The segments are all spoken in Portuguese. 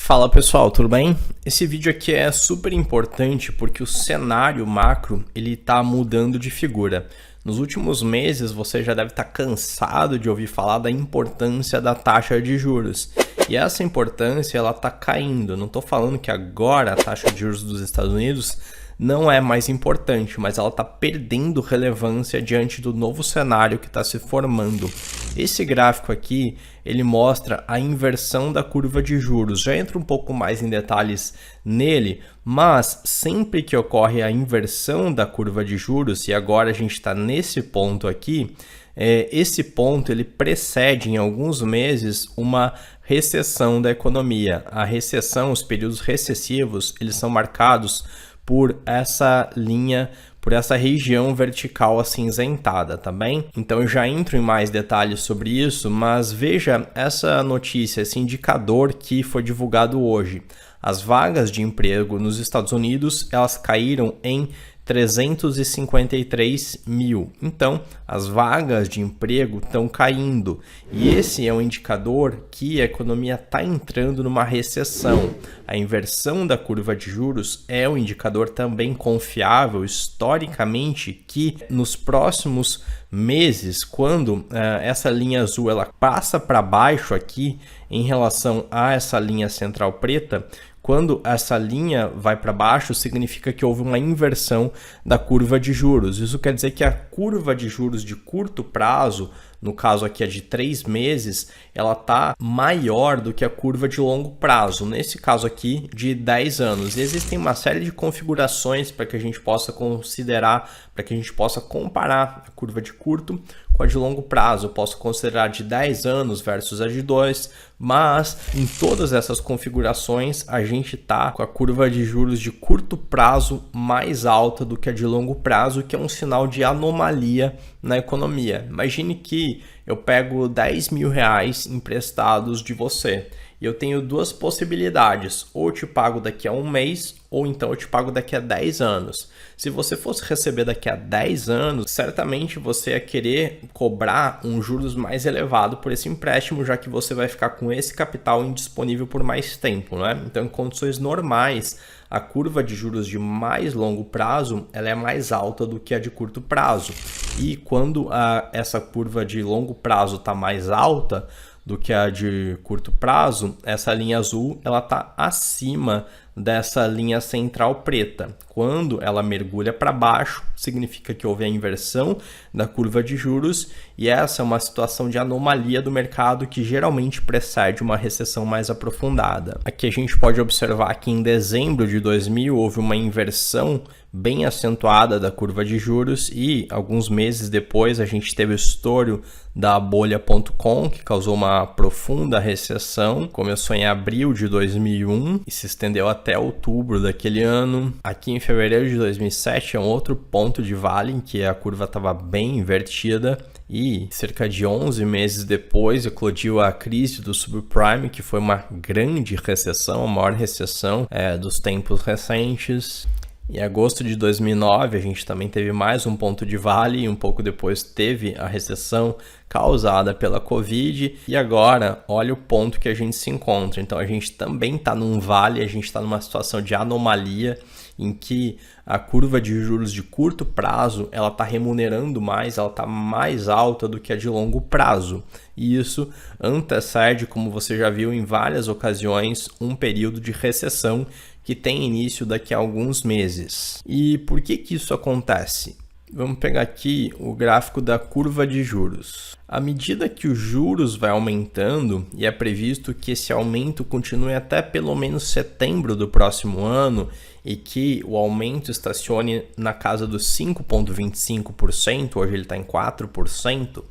Fala pessoal, tudo bem? Esse vídeo aqui é super importante porque o cenário macro ele está mudando de figura. Nos últimos meses você já deve estar cansado de ouvir falar da importância da taxa de juros. E essa importância ela está caindo. Não estou falando que agora a taxa de juros dos Estados Unidos não é mais importante, mas ela está perdendo relevância diante do novo cenário que está se formando. Esse gráfico aqui, ele mostra a inversão da curva de juros. Já entro um pouco mais em detalhes nele, mas sempre que ocorre a inversão da curva de juros, e agora a gente está nesse ponto aqui, esse ponto ele precede em alguns meses uma recessão da economia. A recessão, os períodos recessivos, eles são marcados por essa linha, por essa região vertical acinzentada, tá bem? Então eu já entro em mais detalhes sobre isso, mas veja essa notícia, esse indicador que foi divulgado hoje. As vagas de emprego nos Estados Unidos, elas caíram em 353 mil. Então, as vagas de emprego estão caindo. E esse é um indicador que a economia está entrando numa recessão. A inversão da curva de juros é um indicador também confiável, historicamente, que nos próximos meses, quando essa linha azul ela passa para baixo aqui em relação a essa linha central preta, quando essa linha vai para baixo, significa que houve uma inversão da curva de juros. Isso quer dizer que a curva de juros de curto prazo, no caso aqui é de 3 meses, ela está maior do que a curva de longo prazo, nesse caso aqui de 10 anos. E existem uma série de configurações para que a gente possa considerar, para que a gente possa comparar a curva de curto com a de longo prazo. Eu posso considerar de 10 anos versus a de 2, mas em todas essas configurações a gente está com a curva de juros de curto prazo mais alta do que a de longo prazo, que é um sinal de anomalia na economia. Imagine que eu pego 10 mil reais emprestados de você e eu tenho duas possibilidades: ou eu te pago daqui a um mês, ou então eu te pago daqui a 10 anos. Se você fosse receber daqui a 10 anos, certamente você ia querer cobrar um juros mais elevado por esse empréstimo, já que você vai ficar com esse capital indisponível por mais tempo, né? Então, em condições normais, a curva de juros de mais longo prazo ela é mais alta do que a de curto prazo. E quando essa curva de longo prazo está mais alta do que a de curto prazo, essa linha azul ela está acima dessa linha central preta. Quando ela mergulha para baixo, significa que houve a inversão da curva de juros, e essa é uma situação de anomalia do mercado que geralmente precede uma recessão mais aprofundada. Aqui a gente pode observar que em dezembro de 2000 houve uma inversão bem acentuada da curva de juros, e alguns meses depois a gente teve o estouro da bolha.com, que causou uma profunda recessão. Começou em abril de 2001 e se estendeu até outubro daquele ano. Aqui em fevereiro de 2007 é um outro ponto de vale em que a curva estava bem invertida, e cerca de 11 meses depois eclodiu a crise do subprime, que foi uma grande recessão, a maior recessão dos tempos recentes. Em agosto de 2009 a gente também teve mais um ponto de vale, e um pouco depois teve a recessão causada pela Covid, e agora olha o ponto que a gente se encontra. Então a gente também está num vale, a gente está numa situação de anomalia em que a curva de juros de curto prazo ela está remunerando mais, ela está mais alta do que a de longo prazo. E isso antecede, como você já viu em várias ocasiões, um período de recessão que tem início daqui a alguns meses. E por que isso acontece? Vamos pegar aqui o gráfico da curva de juros. À medida que os juros vai aumentando, e é previsto que esse aumento continue até pelo menos setembro do próximo ano, e que o aumento estacione na casa dos 5,25%, hoje ele está em 4%,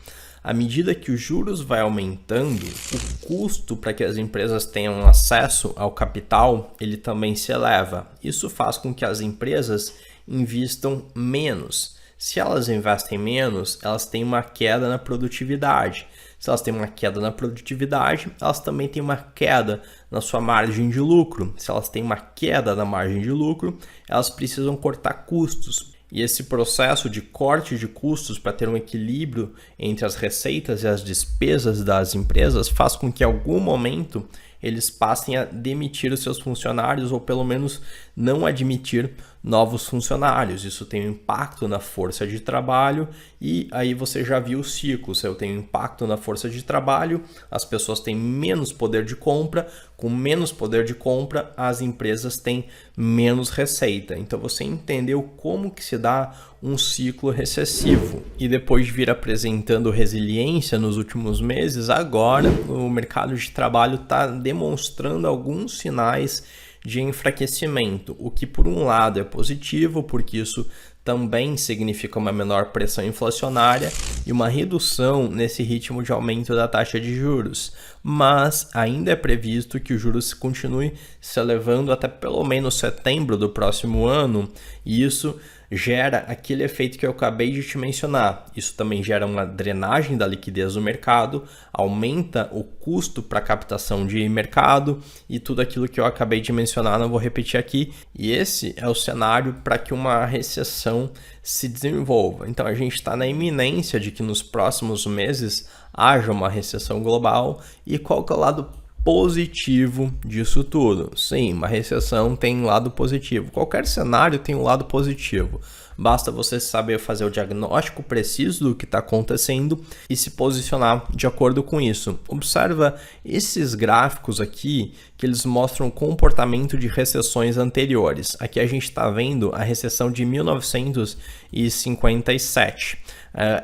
à medida que os juros vai aumentando, o custo para que as empresas tenham acesso ao capital, ele também se eleva. Isso faz com que as empresas invistam menos. Se elas investem menos, elas têm uma queda na produtividade. Se elas têm uma queda na produtividade, elas também têm uma queda na sua margem de lucro. Se elas têm uma queda na margem de lucro, elas precisam cortar custos. E esse processo de corte de custos para ter um equilíbrio entre as receitas e as despesas das empresas faz com que em algum momento eles passem a demitir os seus funcionários ou pelo menos não admitir novos funcionários. Isso tem um impacto na força de trabalho e aí você já viu o ciclo. Se eu tenho impacto na força de trabalho, as pessoas têm menos poder de compra, com menos poder de compra, as empresas têm menos receita. Então você entendeu como que se dá um ciclo recessivo. E depois de vir apresentando resiliência nos últimos meses, agora o mercado de trabalho está demonstrando alguns sinais de enfraquecimento, o que por um lado é positivo, porque isso também significa uma menor pressão inflacionária e uma redução nesse ritmo de aumento da taxa de juros. Mas ainda é previsto que os juros continue se elevando até pelo menos setembro do próximo ano, e isso gera aquele efeito que eu acabei de te mencionar. Isso também gera uma drenagem da liquidez do mercado, aumenta o custo para captação de mercado e tudo aquilo que eu acabei de mencionar, não vou repetir aqui. E esse é o cenário para que uma recessão se desenvolva. Então a gente está na iminência de que nos próximos meses haja uma recessão global. E qual que é o lado positivo disso tudo? Sim, uma recessão tem um lado positivo. Qualquer cenário tem um lado positivo. Basta você saber fazer o diagnóstico preciso do que está acontecendo e se posicionar de acordo com isso. Observa esses gráficos aqui que eles mostram o comportamento de recessões anteriores. Aqui a gente está vendo a recessão de 1957.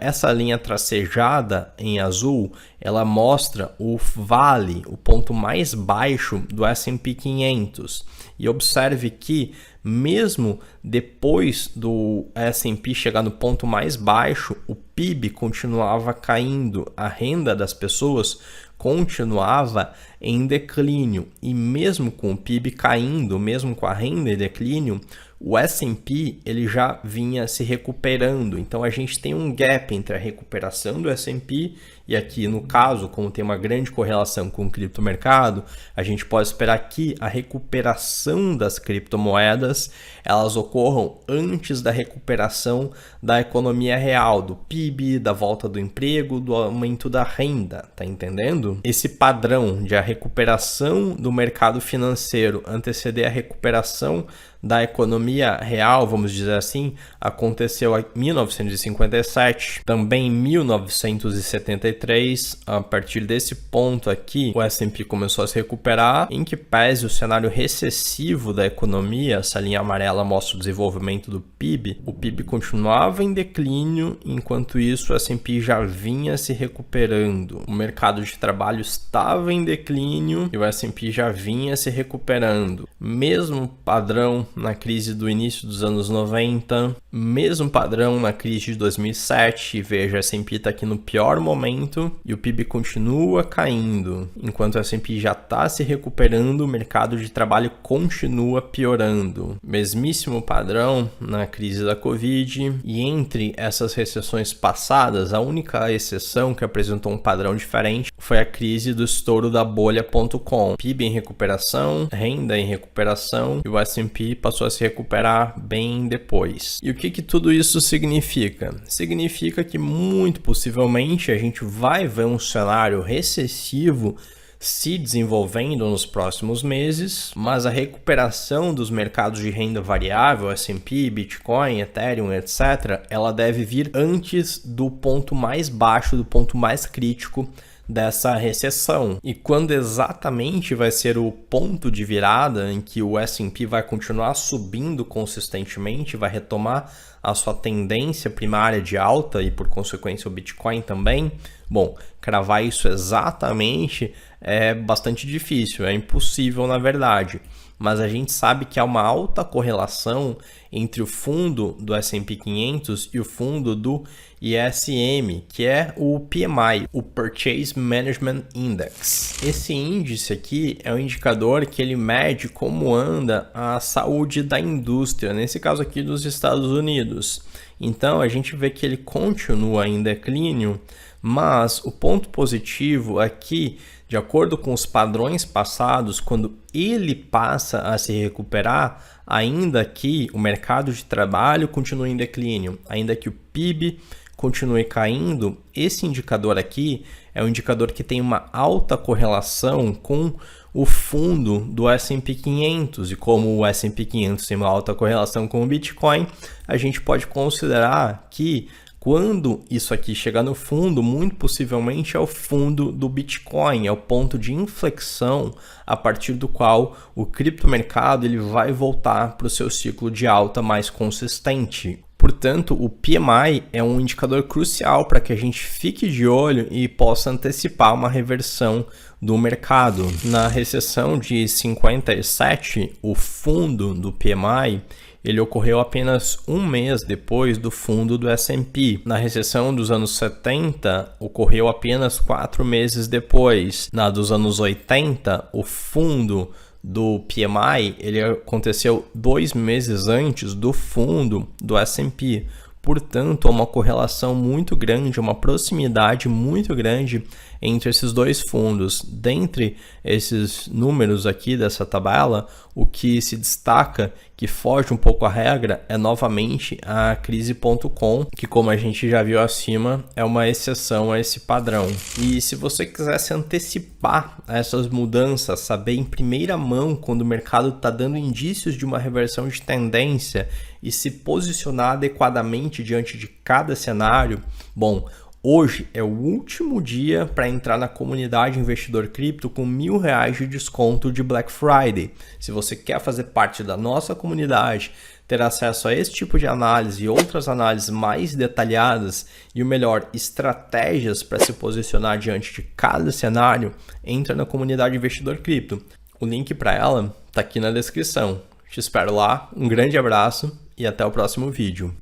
Essa linha tracejada em azul, ela mostra o vale, o ponto mais baixo do S&P 500. E observe que mesmo depois do S&P chegar no ponto mais baixo, o PIB continuava caindo, a renda das pessoas continuava em declínio. E mesmo com o PIB caindo, mesmo com a renda em declínio, o S&P ele já vinha se recuperando. Então a gente tem um gap entre a recuperação do S&P e aqui no caso, como tem uma grande correlação com o criptomercado, a gente pode esperar que a recuperação das criptomoedas elas ocorram antes da recuperação da economia real, do PIB, da volta do emprego, do aumento da renda, tá entendendo? Esse padrão de a recuperação do mercado financeiro anteceder a recuperação da economia real, vamos dizer assim, aconteceu em 1957, também em 1973. A partir desse ponto aqui, o S&P começou a se recuperar, em que pese o cenário recessivo da economia, essa linha amarela mostra o desenvolvimento do PIB, o PIB continuava em declínio, enquanto isso o S&P já vinha se recuperando. O mercado de trabalho estava em declínio e o S&P já vinha se recuperando. Mesmo padrão na crise do início dos anos 90, mesmo padrão na crise de 2007, veja, a S&P está aqui no pior momento e o PIB continua caindo, enquanto o S&P já está se recuperando, o mercado de trabalho continua piorando. Mesmíssimo padrão na crise da Covid, e entre essas recessões passadas, a única exceção que apresentou um padrão diferente foi a crise do estouro da bolha.com. PIB em recuperação, renda em recuperação e o S&P passou a se recuperar bem depois. E o que tudo isso significa? Significa que muito possivelmente a gente vai ver um cenário recessivo se desenvolvendo nos próximos meses, mas a recuperação dos mercados de renda variável, S&P, Bitcoin, Ethereum, etc., ela deve vir antes do ponto mais baixo, do ponto mais crítico dessa recessão. E quando exatamente vai ser o ponto de virada em que o S&P vai continuar subindo consistentemente, vai retomar a sua tendência primária de alta e por consequência o Bitcoin também? Bom, cravar isso exatamente é bastante difícil, é impossível na verdade. Mas a gente sabe que há uma alta correlação entre o fundo do S&P 500 e o fundo do ISM, que é o PMI, o Purchase Management Index. Esse índice aqui é um indicador que ele mede como anda a saúde da indústria, nesse caso aqui dos Estados Unidos. Então a gente vê que ele continua em declínio, mas o ponto positivo é que, de acordo com os padrões passados, quando ele passa a se recuperar, ainda que o mercado de trabalho continue em declínio, ainda que o PIB continue caindo, esse indicador aqui é um indicador que tem uma alta correlação com o fundo do S&P 500. E como o S&P 500 tem uma alta correlação com o Bitcoin, a gente pode considerar que quando isso aqui chegar no fundo, muito possivelmente é o fundo do Bitcoin, é o ponto de inflexão a partir do qual o criptomercado ele vai voltar para o seu ciclo de alta mais consistente. Portanto, o PMI é um indicador crucial para que a gente fique de olho e possa antecipar uma reversão do mercado. Na recessão de 57, o fundo do PMI ele ocorreu apenas um mês depois do fundo do S&P. Na recessão dos anos 70, ocorreu apenas 4 meses depois. Na dos anos 80, o fundo do PMI ele aconteceu 2 meses antes do fundo do S&P. Portanto, há uma correlação muito grande, uma proximidade muito grande entre esses dois fundos. Dentre esses números aqui dessa tabela, o que se destaca, que foge um pouco à regra, é novamente a crise.com, que como a gente já viu acima, é uma exceção a esse padrão. E se você quiser se antecipar a essas mudanças, saber em primeira mão quando o mercado está dando indícios de uma reversão de tendência e se posicionar adequadamente diante de cada cenário, bom, hoje é o último dia para entrar na comunidade Investidor Cripto com R$1.000 de desconto de Black Friday. Se você quer fazer parte da nossa comunidade, ter acesso a esse tipo de análise e outras análises mais detalhadas e o melhor, estratégias para se posicionar diante de cada cenário, entra na comunidade Investidor Cripto. O link para ela está aqui na descrição. Te espero lá, um grande abraço e até o próximo vídeo.